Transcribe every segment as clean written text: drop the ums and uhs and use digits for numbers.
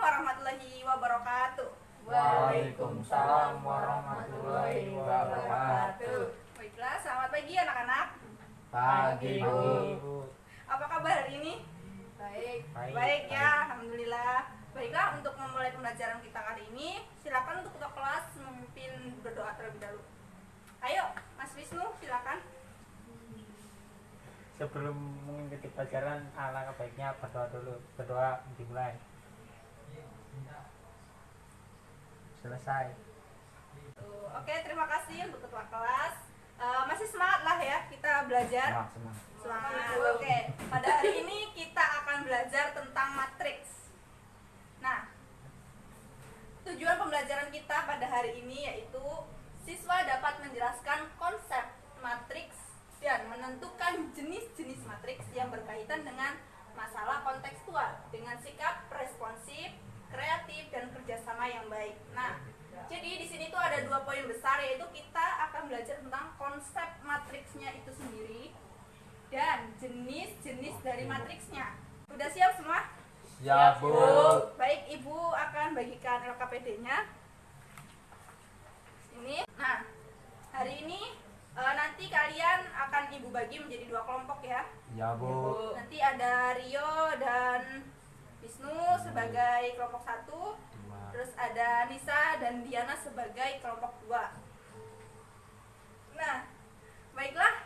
warahmatullahi wabarakatuh. Waalaikumsalam warahmatullahi wabarakatuh. Baiklah, selamat pagi anak-anak. Pagi, Bu. Apa kabar hari ini? Baik ya, alhamdulillah. Baiklah, untuk memulai pembelajaran kita kali ini, silakan untuk ketua kelas memimpin berdoa terlebih dahulu. Ayo, Mas Wisnu, silakan. Sebelum mengikuti pelajaran, alangkah baiknya berdoa dulu. Berdoa dimulai. Selesai. Oke, terima kasih untuk ketua kelas. Masih semangat lah ya kita belajar. Semangat. Oke, pada hari ini kita akan belajar tentang matriks. Nah, tujuan pembelajaran kita pada hari ini yaitu siswa dapat menjelaskan konsep matriks dan menentukan jenis-jenis matriks yang berkaitan dengan masalah kontekstual dengan sikap responsif, kreatif, dan kerjasama yang baik. Nah, jadi di sini tuh ada 2 poin besar, yaitu kita akan belajar tentang konsep matriksnya itu sendiri dan jenis-jenis dari matriksnya. Udah siap semua? Siap, Bu. Baik, Ibu akan bagikan LKPD-nya. Ini. Nah, hari ini nanti kalian akan Ibu bagi menjadi 2 kelompok ya. Ya, Bu. Nanti ada Rio dan Wisnu sebagai kelompok 1. Terus ada Nisa dan Diana sebagai kelompok 2. Nah, baiklah,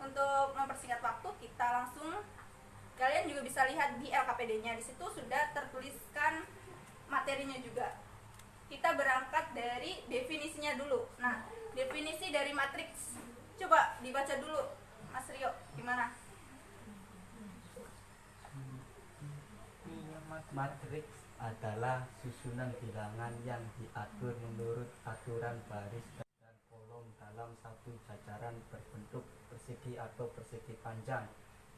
untuk mempersingkat waktu kita langsung, kalian juga bisa lihat di LKPD-nya. Di situ sudah tertuliskan materinya juga. Kita berangkat dari definisinya dulu. Nah, definisi dari matriks coba dibaca dulu, Mas Rio, gimana? Matriks adalah susunan bilangan yang diatur menurut aturan baris dan kolom dalam satu jajaran berbentuk persegi atau persegi panjang.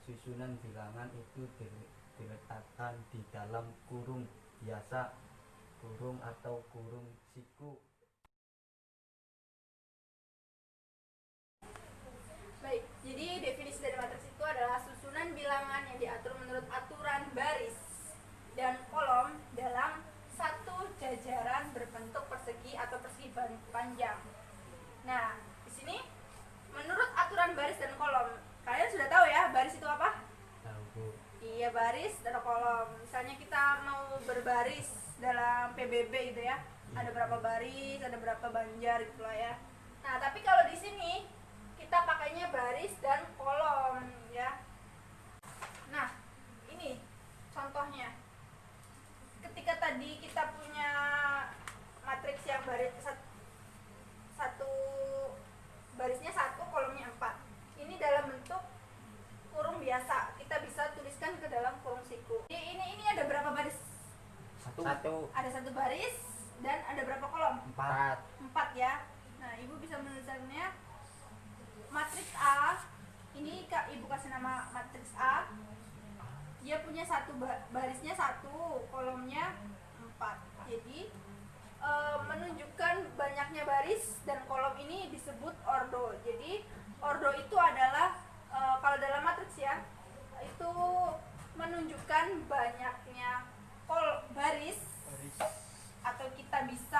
Susunan bilangan itu diletakkan di dalam kurung biasa, kurung atau kurung siku. Baik, jadi definisi dari matriks itu adalah susunan bilangan yang diatur menurut aturan baris dan kolom dalam satu jajaran berbentuk persegi atau persegi panjang. Nah, di sini menurut aturan baris dan kolom, kalian sudah tahu ya baris itu apa? Tahu, Bu. Iya, baris dan kolom. Misalnya kita mau berbaris dalam PBB gitu ya, ada berapa baris, ada berapa banjar gitu lah ya. Nah, tapi kalau di sini kita pakainya baris dan kolom ya. Nah, ini contohnya. Ketika tadi kita punya matriks yang barisnya 1, kolomnya 4. Ini dalam bentuk kurung biasa. Kita bisa tuliskan ke dalam kurung siku. Ini ada berapa baris? Satu. Ada 1 baris dan ada berapa kolom? 4. 4 ya. Nah, Ibu bisa menuliskannya matriks A. Ini Ibu kasih nama matriks A. Dia punya barisnya 1, kolomnya 4. Jadi menunjukkan banyaknya baris dan kolom ini disebut ordo. Jadi ordo itu adalah kalau dalam matriks ya, itu menunjukkan banyaknya baris, atau kita bisa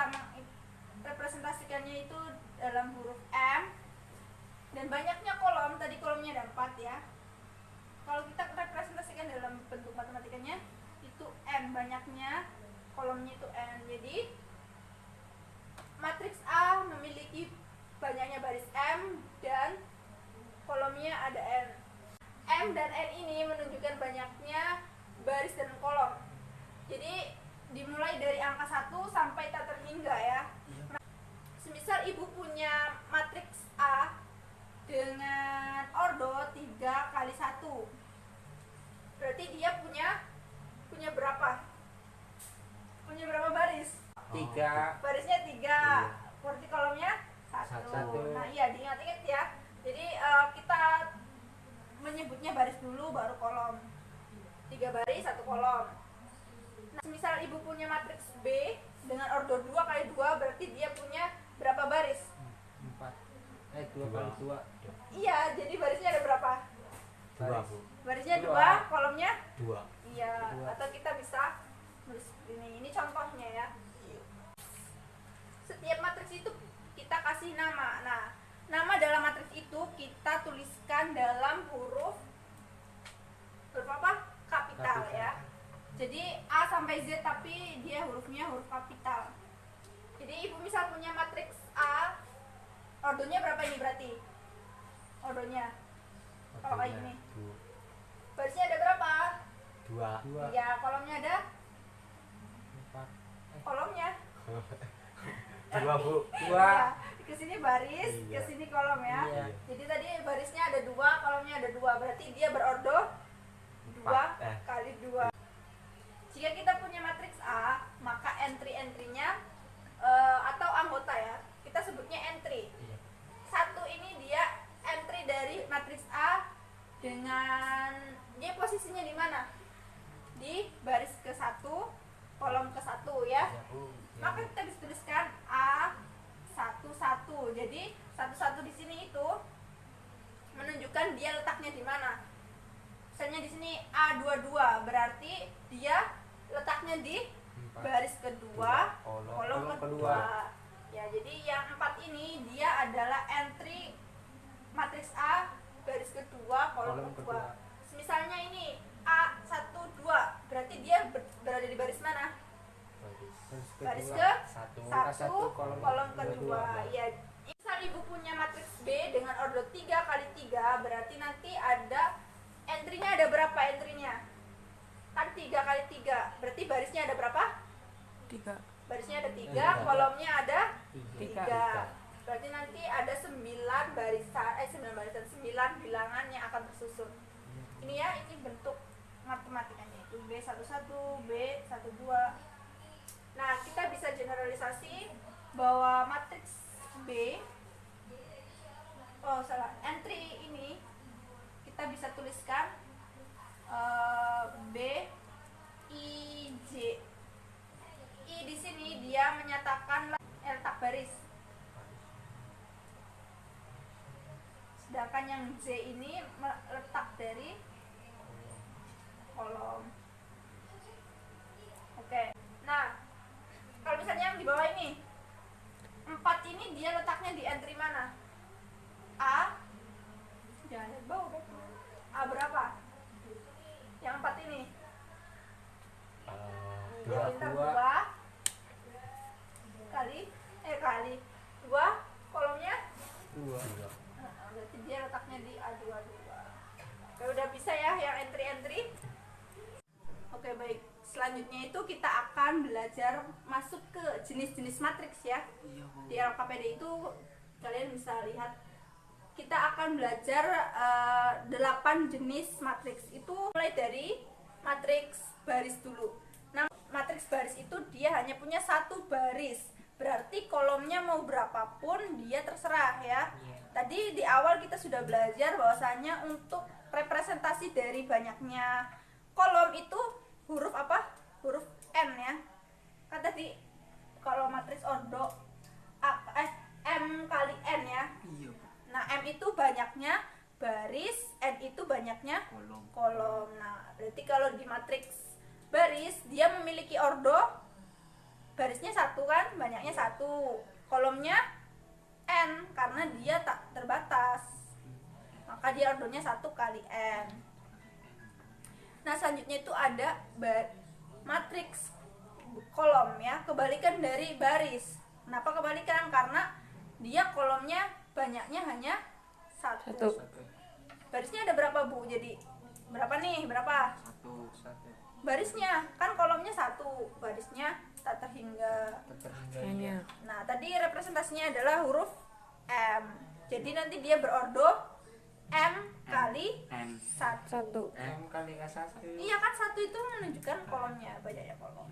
merepresentasikannya itu dalam huruf M, dan banyaknya kolom. Tadi kolomnya ada 4 ya. Kalau kita representasikan dalam bentuk matematikanya itu N, banyaknya kolomnya itu N. Jadi matriks A memiliki banyaknya baris M dan kolomnya ada N. M dan N ini menunjukkan banyaknya baris dan kolom. Jadi dimulai dari angka 1 sampai tak terhingga ya. Semisal Ibu punya matriks A dengan ordo 3 kali 1, berarti dia punya berapa? Punya berapa baris? 3. Barisnya 3, berarti kolomnya 1. Nah iya, diingat-ingat ya. Jadi kita menyebutnya baris dulu baru kolom. 3 baris 1 kolom. Nah, misal Ibu punya matriks B dengan ordo 2 kali 2, berarti dia punya berapa baris? 2 kali 2. Iya, jadi barisnya ada berapa? 2, Bu. Barisnya 2, kolomnya 2. iya. Atau kita bisa nulis ini contoh kasih nama. Nah, nama dalam matriks itu kita tuliskan dalam huruf apa? Kapital ya. Jadi A sampai Z tapi dia hurufnya huruf kapital. Jadi ibu misal punya matriks A, ordonya berapa ini berarti? Ordonya kalau kayak gini. Barisnya ada berapa? 2. Ya, kolomnya ada 4. kolomnya. 2 Bu. 2. Ya, ke sini baris, Iya. ke sini kolom ya. Iya. Jadi tadi barisnya ada 2, kolomnya ada 2. Berarti dia berordo 2 4. kali 2. Jika kita punya matriks A, maka entry-entrynya atau anggota ya, kita sebutnya entry. Iya. 1 ini dia entry dari matriks A dengan dia posisinya di mana? Di baris ke-1, kolom ke-1 ya. Ya, Bu. Maka kita bisa tuliskan A11. Jadi 11 di sini itu menunjukkan dia letaknya di mana. Misalnya di sini A22 berarti dia letaknya di baris kedua, kolom kedua. Ya, jadi yang 4 ini dia adalah entry matriks A baris kedua, kolom kedua. Misalnya ini A12 berarti dia berada di baris mana? Baris ke 1, kolom kedua. Ya, misal ibu punya matriks B dengan ordo 3 kali 3 berarti nanti ada entry-nya ada berapa entry-nya? Kan 3 kali 3 berarti barisnya ada berapa? 3. Barisnya ada 3, kolomnya ada 3. 3. Berarti nanti ada 9 barisan, 9 bilangan yang akan tersusun. Ini ya, ini bentuk matematikanya itu B11, B12. Nah, kita bisa generalisasi bahwa matriks B entry ini kita bisa tuliskan B I J. I di sini dia menyatakan letak baris. Sedangkan yang J ini letak dari kolom. Oke. Nah, kalau misalnya yang di bawah ini 4 ini dia letaknya di entry mana? A. Jangan lihat bawah. A berapa? Yang 4 ini. Dia bintang 2 kali 2 kolomnya 2. berarti dia letaknya di A22. Oke, udah bisa ya yang entry-entry. Oke, baik. Selanjutnya itu kita akan belajar masuk ke jenis-jenis matriks ya. Di LKPD itu kalian bisa lihat kita akan belajar 8 jenis matriks. Itu mulai dari matriks baris dulu. Nah, matriks baris itu dia hanya punya 1 baris. Berarti kolomnya mau berapapun dia terserah ya. Tadi di awal kita sudah belajar bahwasanya untuk representasi dari banyaknya kolom itu huruf apa? Huruf N ya. Kan tadi kalau matriks ordo M kali N ya. Nah, M itu banyaknya baris, N itu banyaknya kolom. Nah, berarti kalau di matriks baris dia memiliki ordo barisnya 1 kan, banyaknya 1. Kolomnya N karena dia tak terbatas. Maka dia ordonya 1 kali N. Nah, selanjutnya itu ada matriks kolom ya, kebalikan dari baris. Kenapa kebalikan? Karena dia kolomnya banyaknya hanya 1. Barisnya ada berapa, Bu? Jadi berapa nih? Berapa? 1. Barisnya kan kolomnya 1, barisnya tak terhingga. Hanya. Nah, tadi representasinya adalah huruf M. Jadi nanti dia berordo M kali 1. M kali K1. Iya kan, 1 itu menunjukkan kolomnya, banyaknya kolom.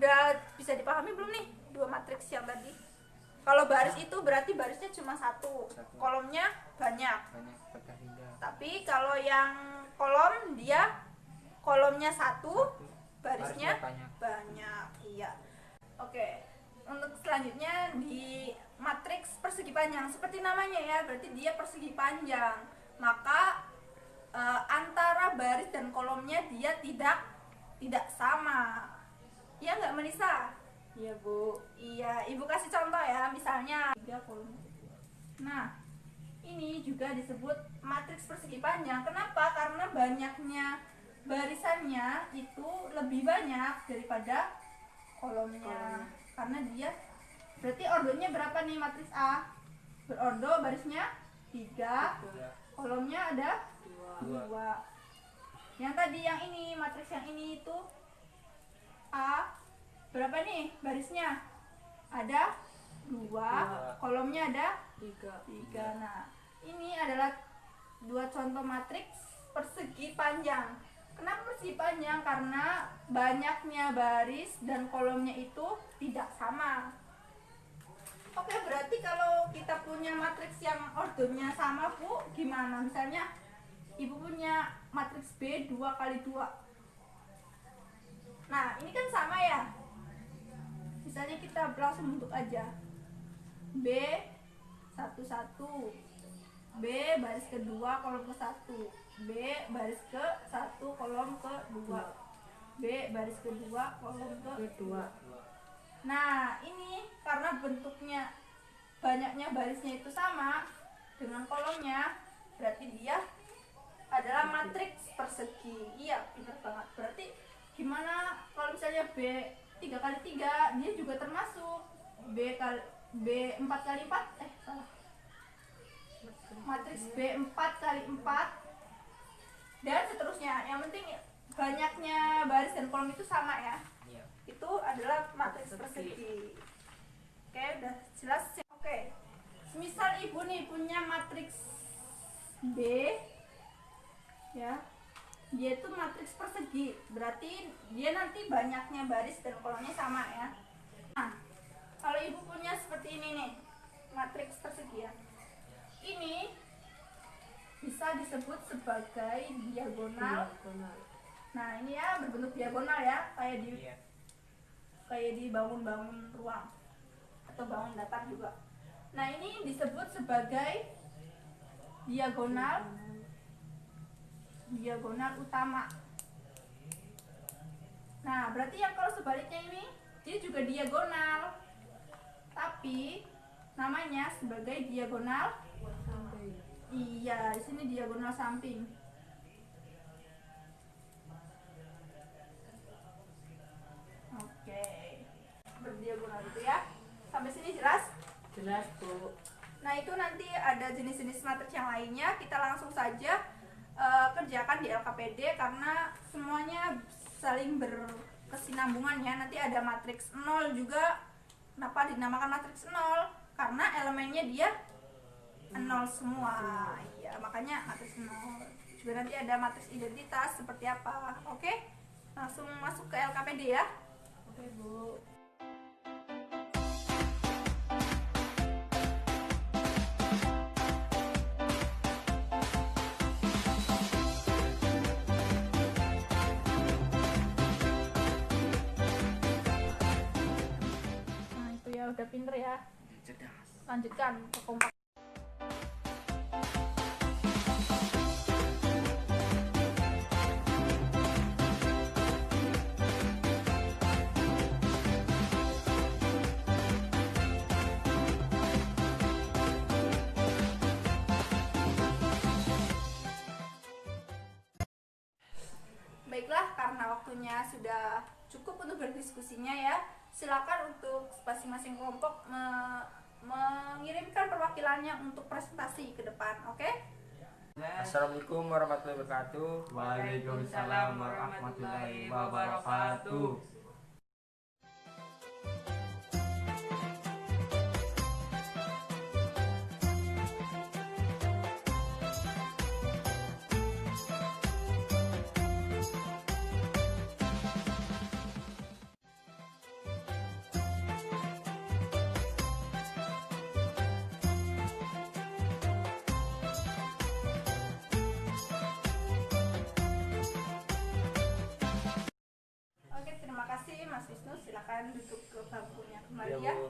Udah bisa dipahami belum nih 2 matriks yang tadi? Kalau baris itu berarti barisnya cuma 1, kolomnya banyak. Tapi kalau yang kolom dia kolomnya 1, barisnya banyak. Iya. Oke. Untuk selanjutnya di matriks persegi panjang, seperti namanya ya, berarti dia persegi panjang. Maka antara baris dan kolomnya dia tidak sama. Ya nggak, Melisa? Iya Bu. Iya, Ibu kasih contoh ya, misalnya 3 kolom. Nah, ini juga disebut matriks persegi panjang. Kenapa? Karena banyaknya barisannya itu lebih banyak daripada kolomnya. Karena dia berarti ordonya berapa nih matriks A? Berordo barisnya 3, kolomnya ada 2. Yang tadi yang ini, matriks yang ini itu A berapa nih barisnya? Ada 2, kolomnya ada 3. Nah, ini adalah 2 contoh matriks persegi panjang. Kenapa persegi panjang? Karena banyaknya baris dan kolomnya itu tidak sama. Oke, berarti kalau kita punya matriks yang ordonya sama Bu, gimana? Misalnya Ibu punya matriks B 2 kali 2. Nah, ini kan sama ya. Misalnya kita langsung bentuk aja. B 1 1. B baris kedua kolom ke 1. B baris ke 1 kolom ke 2. B baris kedua kolom ke 2. Nah, ini karena bentuknya banyaknya barisnya itu sama dengan kolomnya, berarti dia adalah matriks persegi. Iya, benar banget. Berarti gimana kalau misalnya B 3 kali 3, dia juga termasuk B 4 kali 4, salah. Matriks B 4 kali 4 dan seterusnya. Yang penting banyaknya baris dan kolom itu sama ya. Itu adalah matriks persegi. Oke, udah jelas. Oke. Misal Ibu nih punya matriks B ya. Dia itu matriks persegi, berarti dia nanti banyaknya baris dan kolomnya sama ya. Nah, kalau Ibu punya seperti ini nih, matriks persegi ya. Ini bisa disebut sebagai diagonal. Nah, ini ya berbentuk diagonal ya, kayak di bangun-bangun ruang atau bangun datar juga. Nah, ini disebut sebagai diagonal utama. Nah, berarti yang kalau sebaliknya ini dia juga diagonal, tapi namanya sebagai diagonal samping. Iya, di sini diagonal samping. Oke, berdiagonal itu ya. Sampai sini jelas? Jelas Bu. Nah, itu nanti ada jenis-jenis matriks yang lainnya. Kita langsung saja kerjakan di LKPD karena semuanya saling berkesinambungan ya. Nanti ada matriks 0 juga. Kenapa dinamakan matriks 0? Karena elemennya dia 0 semua. Iya, makanya matriks 0. Juga nanti ada matriks identitas seperti apa. Oke? Langsung masuk ke LKPD ya. Oke, Bu. Nah, itu ya udah pinter ya. Lanjutkan ke kompak. Baiklah, karena waktunya sudah cukup untuk berdiskusinya ya. Silakan untuk masing-masing kelompok mengirimkan perwakilannya untuk presentasi ke depan, oke? Assalamualaikum warahmatullahi wabarakatuh. Waalaikumsalam warahmatullahi wabarakatuh. Oke, terima kasih Mas Wisnu. Silakan duduk ke bangkunya kembali Iya, ya. Bu.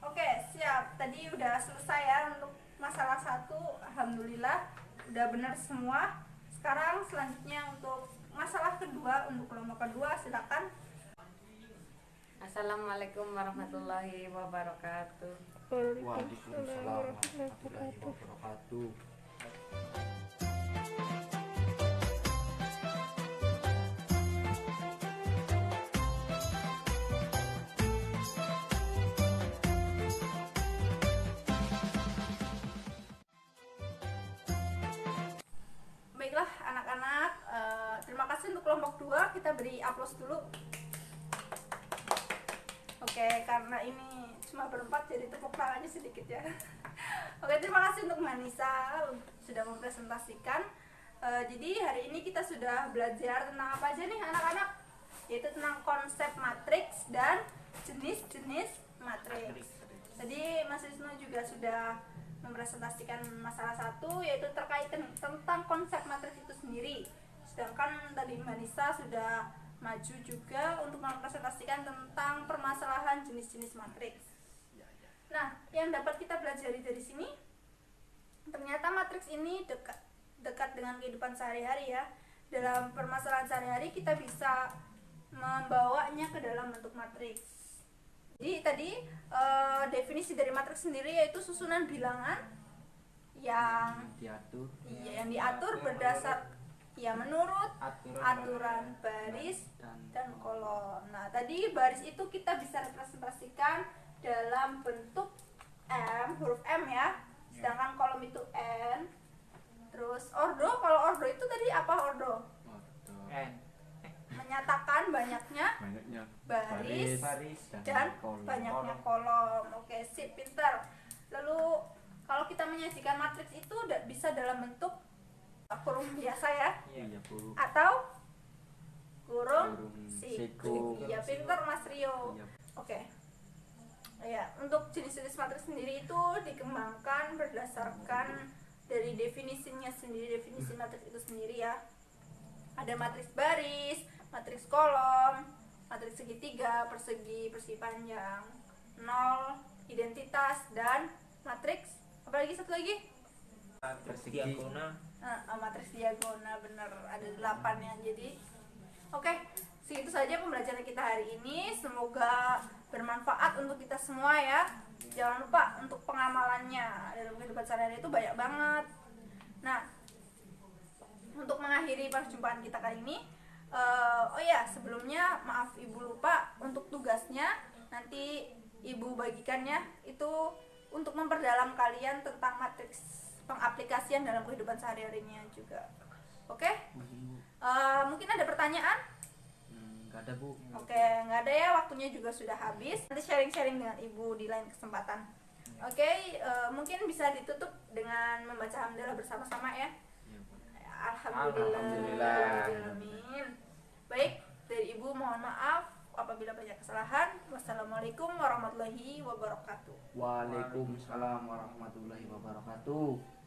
Oke, siap. Tadi udah selesai ya untuk masalah 1. Alhamdulillah udah benar semua. Sekarang selanjutnya untuk masalah kedua, untuk kelompok kedua silakan. Assalamualaikum warahmatullahi wabarakatuh. Waalaikumsalam warahmatullahi wabarakatuh. Baiklah anak-anak, terima kasih untuk kelompok 2. Kita beri aplaus dulu. Oke, karena ini cuma berempat jadi tepuk tangannya sedikit ya. Oke, terima kasih untuk Manisa sudah mempresentasikan. Jadi hari ini kita sudah belajar tentang apa aja nih anak-anak? Yaitu tentang konsep matriks dan jenis-jenis matriks. Tadi Mas Wisnu juga sudah mempresentasikan masalah 1, yaitu terkait tentang konsep matriks itu sendiri. Sedangkan tadi Mbak Nisa sudah maju juga untuk mempresentasikan tentang permasalahan jenis-jenis matriks. Nah, yang dapat kita pelajari dari sini, ternyata matriks ini dekat dengan kehidupan sehari-hari ya. Dalam permasalahan sehari-hari kita bisa membawanya ke dalam bentuk matriks. Jadi tadi definisi dari matriks sendiri yaitu susunan bilangan yang diatur berdasar menurut aturan baris dan kolom. Nah, tadi baris itu kita bisa representasikan dalam bentuk huruf M ya. Sedangkan kolom itu N. Terus ordo, kalau ordo itu tadi apa ordo? N. Menyatakan banyaknya baris dan banyaknya kolom. Oke, sip, pintar. Lalu kalau kita menyajikan matriks itu bisa dalam bentuk kurung biasa ya, atau kurung siku. Iya, pintar Mas Rio. Oke. Ya, untuk jenis-jenis matriks sendiri itu dikembangkan berdasarkan dari definisinya sendiri, definisi matriks itu sendiri ya. Ada matriks baris, matriks kolom, matriks segitiga, persegi, persegi panjang, nol, identitas, dan matriks apa lagi, satu lagi? Matriks diagonal, bener, ada 8 ya. Jadi oke, segitu saja pembelajaran kita hari ini. Semoga bermanfaat untuk kita semua ya. Jangan lupa untuk pengamalannya dalam kehidupan sehari-hari itu banyak banget. Nah, untuk mengakhiri perjumpaan kita kali ini, sebelumnya maaf Ibu lupa untuk tugasnya. Nanti Ibu bagikannya itu untuk memperdalam kalian tentang matriks pengaplikasian dalam kehidupan sehari-harinya juga. Oke? Mungkin ada pertanyaan? Nggak ada, Bu. Oke, nggak ada ya, waktunya juga sudah habis. Nanti sharing-sharing dengan Ibu di lain kesempatan. Oke, mungkin bisa ditutup dengan membaca hamdalah bersama-sama ya. Alhamdulillah. Amin. Baik, dari Ibu mohon maaf apabila banyak kesalahan. Wassalamualaikum warahmatullahi wabarakatuh. Waalaikumsalam warahmatullahi wabarakatuh.